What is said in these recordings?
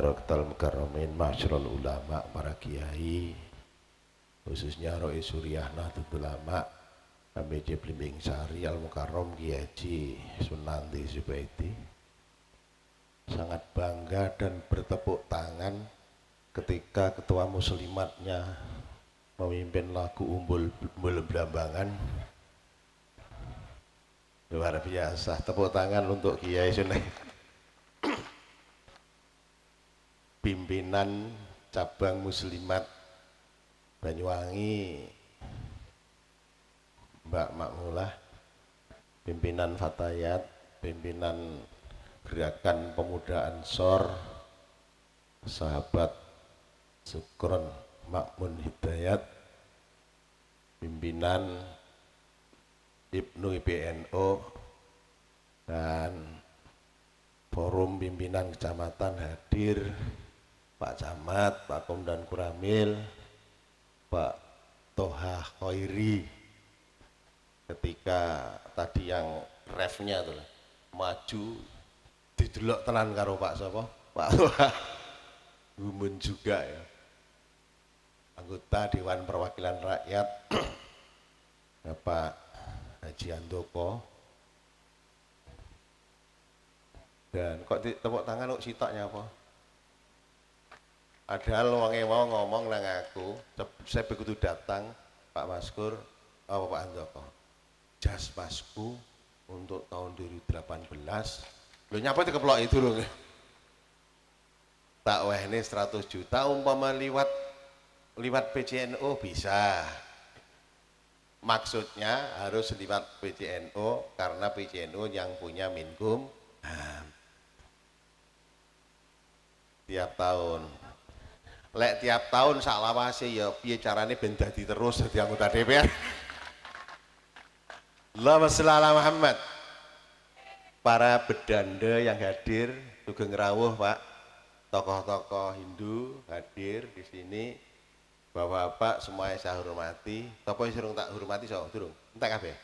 Hadratal Mukarramin, Masyarul Ulama, para kiai, khususnya Rois Suriah Nahdlatul Ulama, ABJ Blimbing Sari, Al Mukarram, Kiai Haji Sunanti Zubaidi. Sangat bangga dan bertepuk tangan ketika ketua muslimatnya memimpin lagu Umbul Belambangan. Luar biasa, tepuk tangan untuk Kiai Sunanti, pimpinan cabang muslimat Banyuwangi, Mbak Makmulah, pimpinan Fatayat, pimpinan Gerakan Pemuda Ansor, sahabat Sukron Makmun Hidayat, pimpinan Ibnu IPNO, dan forum pimpinan kecamatan hadir, Pak Camat, Pak Komdan Kuramil, Pak Toha Khairi, ketika tadi yang refnya tuh maju didelok tenan karo Pak sapa? Pak Toha Gumun juga ya, anggota Dewan Perwakilan Rakyat Bapak Haji Andoko. Dan kok tepuk tangan kok sitaknya apa? Ada wonge mau ngomong nang aku, saya begitu datang Pak Maskur, Pak Andoko, jas masku untuk tahun 2018, lo nyapa dikeplok itu loh, tak weh ini 100 juta umpama liwat PCNO bisa, maksudnya harus liwat PCNO karena PCNO yang punya Minkum tiap tahun. Lek tiap tahun saklawase ya piye carane ben dadi terus dadi anggota DPR. Allahumma sholli ala Muhammad. Para bedanda yang hadir, Sugeng rawuh Pak, tokoh-tokoh Hindu hadir di sini, Bapak-bapak semuanya saya hormati. Topo sing tak hormati so durung? Entek kabeh.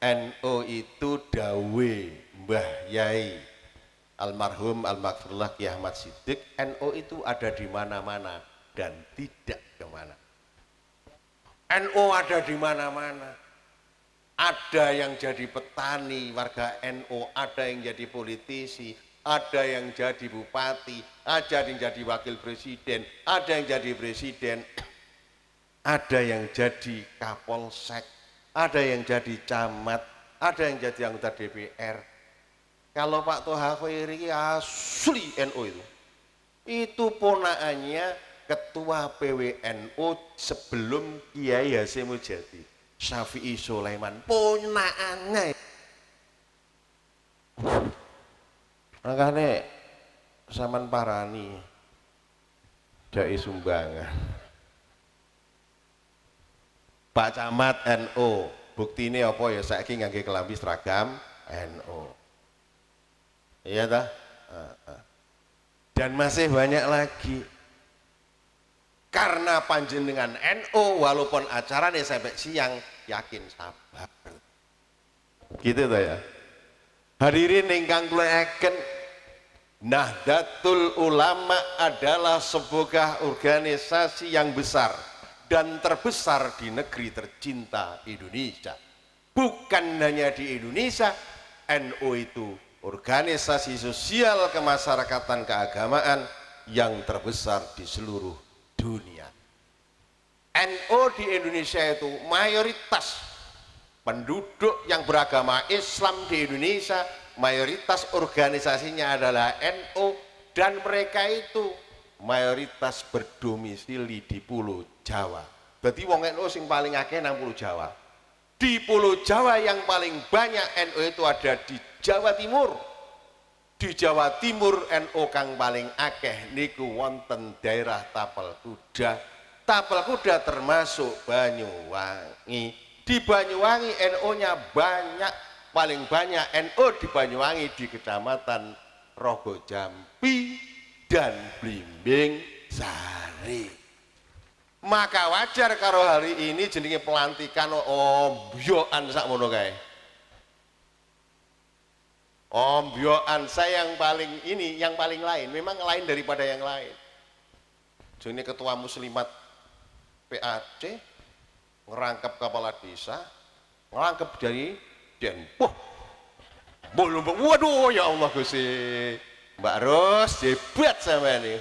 NU itu dawe Mbah Yai almarhum almarhumlah Ki Ahmad Siddiq, NU itu ada di mana-mana dan tidak kemana. NU ada di mana-mana. Ada yang jadi petani warga NU, ada yang jadi politisi, ada yang jadi bupati, ada yang jadi wakil presiden, ada yang jadi presiden, ada yang jadi kapolsek, ada yang jadi camat, ada yang jadi anggota DPR. Kalau Pak Toha Khairi asli NU itu ponakannya ketua PWNU sebelum Kiai Hasyim Mujadi, Syafi'i Sulaiman, ponakannya. Makanya saman parani dai sumbangan. Pak Camat NU, buktine apa ya saiki ngangge kelambi seragam NU. Iya dah, dan masih banyak lagi. Karena panjenengan NU, walaupun acaranya sampai siang, yakin sabar. Gitu tuh ya. Hadirin ingkang kula eken, Nahdlatul Ulama adalah sebuah organisasi yang besar dan terbesar di negeri tercinta Indonesia. Bukan hanya di Indonesia, NU itu organisasi sosial kemasyarakatan keagamaan yang terbesar di seluruh dunia. NU di Indonesia itu mayoritas penduduk yang beragama Islam di Indonesia, mayoritas organisasinya adalah NU, dan mereka itu mayoritas berdomisili di Pulau Jawa. Berarti wong NU sing paling akeh nang Pulau Jawa. Di Pulau Jawa yang paling banyak NU itu ada di Jawa Timur. Di Jawa Timur NU kang paling akeh niku wonten daerah Tapal Kuda. Tapal Kuda termasuk Banyuwangi. Di Banyuwangi NU-nya banyak, paling banyak NU di Banyuwangi di Kecamatan Rogo Jampi dan Blimbing Sari. Maka wajar karo hari ini jenenge pelantikan omyokan sakmono kae. Ombyoan saya yang paling ini, yang paling lain, memang lain daripada yang lain. Jadi ketua muslimat PAC ngerangkap kepala desa, ngerangkap dari Denpoh. Belum, waduh ya Allah Gusti. Mbak Ros hebat sama ini.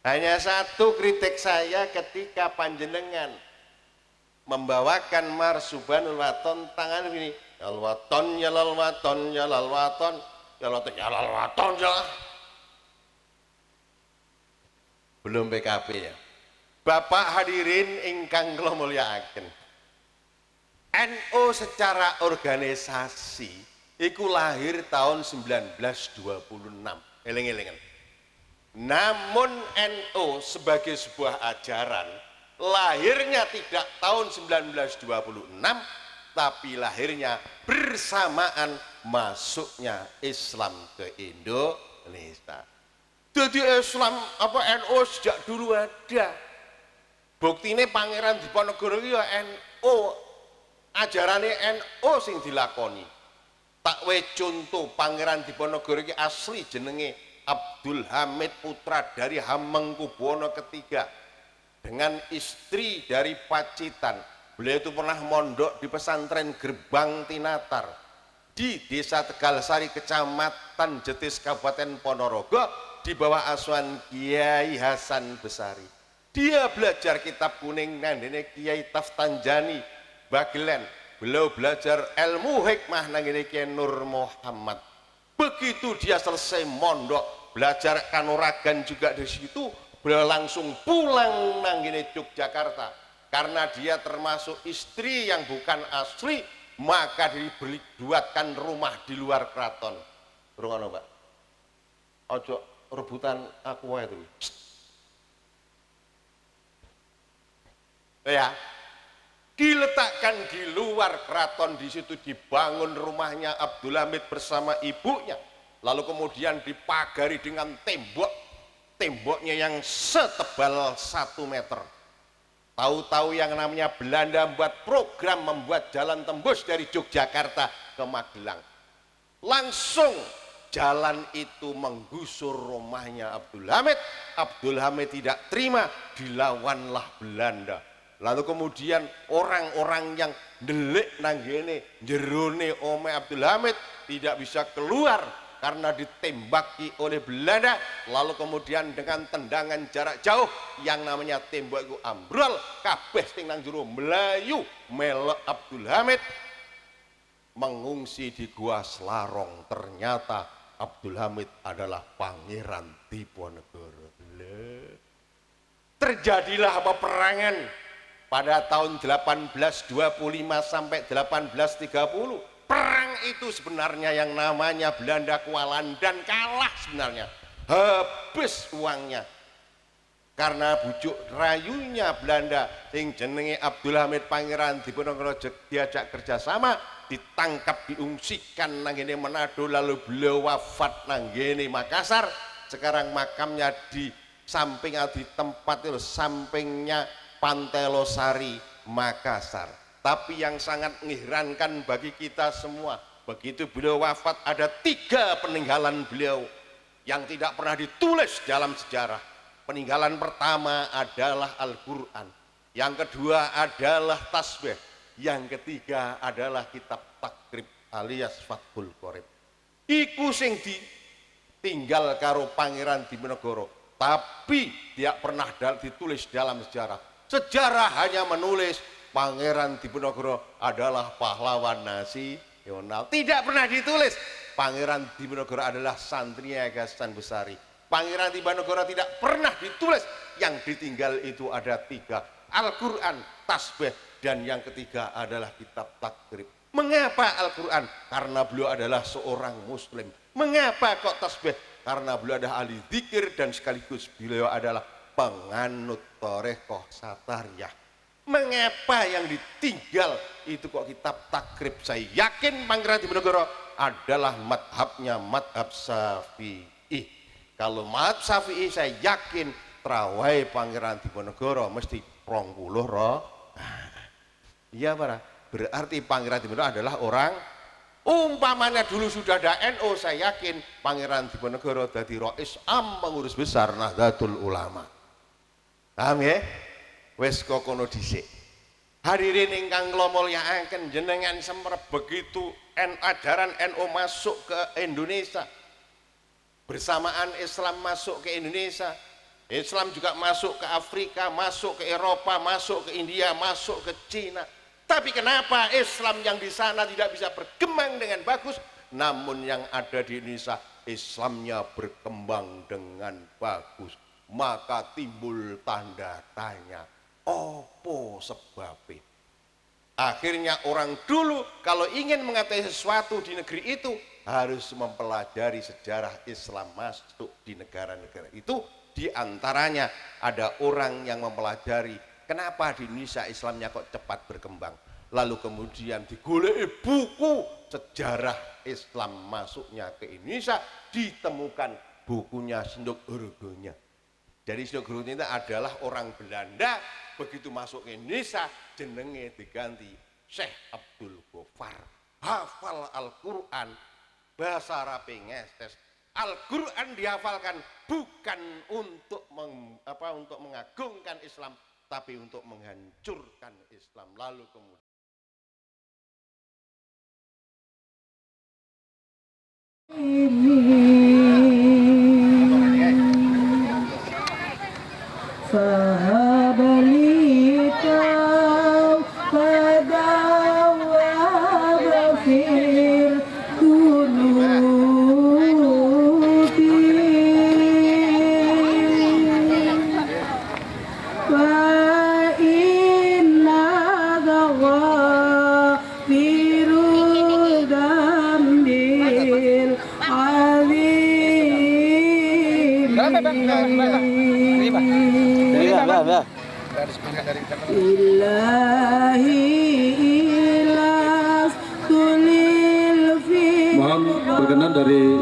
Hanya satu kritik saya ketika panjenengan membawakan Marsubanul Waton tangan ini. Yal waton, yalal waton, yalal waton, yalal waton, yalal waton, yalal. Belum PKP ya. Bapak hadirin ingkang kula mulyakaken. NU secara organisasi iku lahir tahun 1926. Eling-elingan. Namun NU sebagai sebuah ajaran lahirnya tidak tahun 1926, tapi lahirnya bersamaan masuknya Islam ke Indonesia. Jadi Islam apa NU sejak dulu ada. Buktine Pangeran Diponegoro ya NU, ajarannya NU sing dilakoni. Tak we contoh Pangeran Diponegoro iki asli jenenge Abdul Hamid putra dari Hamengkubuwono III dengan istri dari Pacitan. Beliau itu pernah mondok di pesantren Gerbang Tinatar di Desa Tegalsari, Kecamatan Jetis, Kabupaten Ponorogo, di bawah asuhan Kiai Hasan Besari. Dia belajar kitab kuning nandene Kiai Taftanjani Bagelen. Beliau belajar ilmu hikmah nandene Kiai Nur Muhammad. Begitu dia selesai mondok, belajar kanuragan juga di situ, beliau langsung pulang nandene Yogyakarta. Karena dia termasuk istri yang bukan asli, maka dibuatkan rumah di luar keraton. Rungono, Pak. Ojo rebutan aku wae itu. Ya. Diletakkan di luar keraton, di situ dibangun rumahnya Abdul Hamid bersama ibunya. Lalu kemudian dipagari dengan temboknya yang setebal 1 meter. Tahu-tahu yang namanya Belanda membuat program membuat jalan tembus dari Yogyakarta ke Magelang. Langsung jalan itu menggusur rumahnya Abdul Hamid. Abdul Hamid tidak terima, dilawanlah Belanda. Lalu kemudian orang-orang yang delik nanggene jerone ome Abdul Hamid tidak bisa keluar karena ditembaki oleh Belanda. Lalu kemudian dengan tendangan jarak jauh yang namanya tembok itu ambrol, kabeh sing nang jero melayu melok Abdul Hamid mengungsi di Gua Slarong. Ternyata Abdul Hamid adalah Pangeran Diponegoro. Terjadilah peperangan pada tahun 1825 sampai 1830. Perang itu sebenarnya yang namanya Belanda kewalahan dan kalah sebenarnya. Habis uangnya. Karena bujuk rayunya Belanda sing jenenge Abdul Hamid Pangeran Diponegoro diajak kerjasama, ditangkap, diungsikan nang ngene Manado, lalu beliau wafat nang ngene Makassar. Sekarang makamnya di samping di tempat itu sampingnya Pantai Losari Makassar. Tapi yang sangat mengherankan bagi kita semua, begitu beliau wafat ada 3 peninggalan beliau yang tidak pernah ditulis dalam sejarah. Peninggalan pertama adalah Al-Quran, yang kedua adalah tasbih, yang ketiga adalah kitab takrib alias Fathul Qorib. Iku sing ditinggal karo Pangeran Diponegoro, tapi tidak pernah ditulis dalam sejarah. Sejarah hanya menulis Pangeran Diponegoro adalah pahlawan nasional. Tidak pernah ditulis Pangeran Diponegoro adalah santri Hasan Besari. Pangeran Diponegoro tidak pernah ditulis. Yang ditinggal itu ada 3, Al-Quran, tasbih, dan yang ketiga adalah kitab takrib. Mengapa Al-Quran? Karena beliau adalah seorang muslim. Mengapa kok tasbih? Karena beliau adalah ahli zikir dan sekaligus beliau adalah penganut Thariqah Satariyah. Mengapa yang ditinggal itu kok kitab takrib? Saya yakin Pangeran Diponegoro adalah madhabnya madhab Syafi'i. Kalau madhab Syafi'i saya yakin terawai Pangeran Diponegoro mesti 20 roh. Iya para. Berarti Pangeran Diponegoro adalah orang Umpamanya dulu sudah ada NU, saya yakin Pangeran Diponegoro dadi Rais Am pengurus besar Nahdlatul Ulama. Paham ya? Wes kok kono dhisik. Hadirin ingkang kula mulyakaken, jenengan semprep begitu ajaran NU masuk ke Indonesia. Bersamaan Islam masuk ke Indonesia, Islam juga masuk ke Afrika, masuk ke Eropa, masuk ke India, masuk ke Cina. Tapi kenapa Islam yang di sana tidak bisa berkembang dengan bagus, namun yang ada di Indonesia Islamnya berkembang dengan bagus? Maka timbul tanda tanya, opo sebabnya? Akhirnya orang dulu kalau ingin mengetahui sesuatu di negeri itu harus mempelajari sejarah Islam masuk di negara-negara itu. Di antaranya ada orang yang mempelajari kenapa di Indonesia Islamnya kok cepat berkembang. Lalu kemudian digoleki buku sejarah Islam masuknya ke Indonesia, ditemukan bukunya Senduk Urgonya. Jadi Senduk Urgonya itu adalah orang Belanda, begitu masuk ke Indonesia jenenge diganti Syekh Abdul Ghaffar. Hafal Al-Quran, bahasa Arab ngestes. Al-Quran dihafalkan bukan untuk untuk mengagungkan Islam, tapi untuk menghancurkan Islam. Lalu kemudian mohon berkenan dari